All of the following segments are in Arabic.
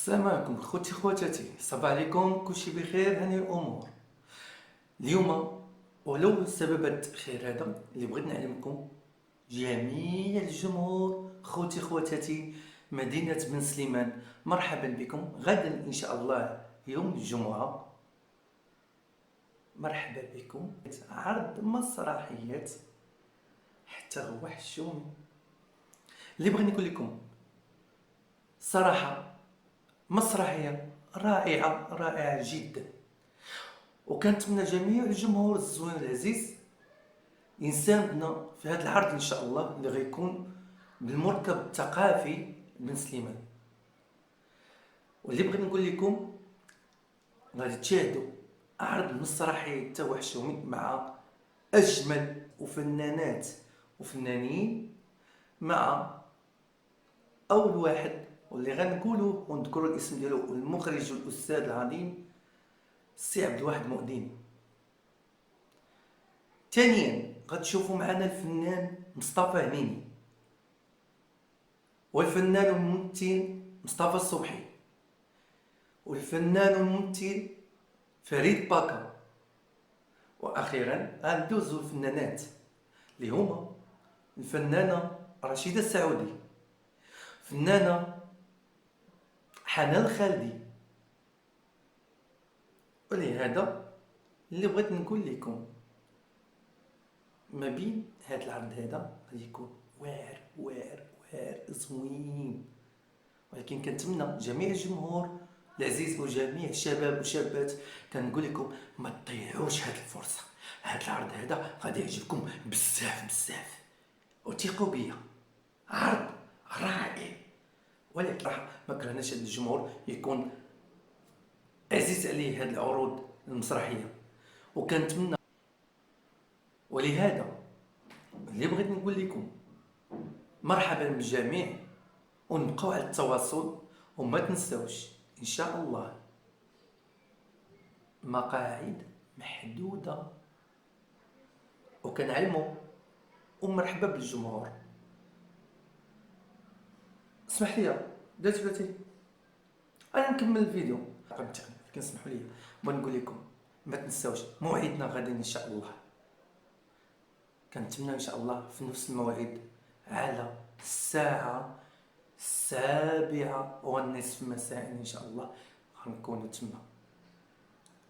السلام عليكم خوتي خواتاتي، صباح عليكم، كلشي بخير، هاني الامور. اليوم ولو لسبب هاد الخير هذا اللي بغيت نعلمكم جميع الجمهور خوتي خواتاتي مدينة بن سليمان، مرحبا بكم. غدا ان شاء الله يوم الجمعة، مرحبا بكم. عرض مسرحية حتى هو حشومي اللي بغيت نقول لكم صراحة مسرحية رائعة رائعة جدا، وكنتمنى جميع الجمهور الزوين العزيز ينساندنا في هذا العرض ان شاء الله اللي غيكون بالمركب الثقافي بن سليمان. واللي بغيت نقول لكم غادي تشاهدوا عرض مسرحي توحشومي مع اجمل وفنانات وفنانين، مع اول واحد واللي غنقولوا ونذكروا الاسم ديالو، المخرج والاستاذ العظيم السي عبد الواحد مؤذين. ثانيا غتشوفوا معنا الفنان مصطفى هنيني، والفنان والممثل مصطفى الصبحي، والفنان والممثل فريد باكا. واخيرا غندوزو الفنانات اللي هما الفنانه رشيده السعودي، فنانه حنان الخالدي. ولهذا اللي بغيت نقول لكم ما بين هذا العرض هذا غادي يكون واعر واعر واعر زوين، ولكن كنتمنى جميع الجمهور العزيز وجميع الشباب والشابات كنقول لكم ما تضيعوش هذه الفرصه. هذا العرض هذا غادي يعجبكم بزاف بزاف، وثقوا بيا عرض رائع. ولكن راح ما كرهناش هذا الجمهور يكون عزيز عليه هذه العروض المسرحيه، وكنتمنى. ولهذا اللي بغيت نقول لكم مرحبا بالجميع، ونبقاو على التواصل، وما تنساوش ان شاء الله مقاعد محدودة، وكنعلموا ومرحبا بالجمهور. اسمح لي دلوقتي انا نكمل الفيديو رقم التقني، لكن اسمحوا لي ونقول لكم ما تنساوش موعدنا غدا ان شاء الله. كنتمنى ان شاء الله في نفس الموعد على الساعة 7:30 مساء ان شاء الله غنكونوا تما،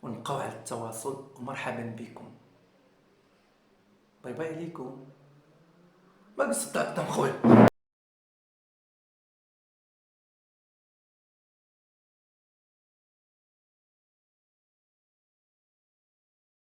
ونبقاو على التواصل، ومرحبا بكم. باي باي عليكم. ما قصدت خويا.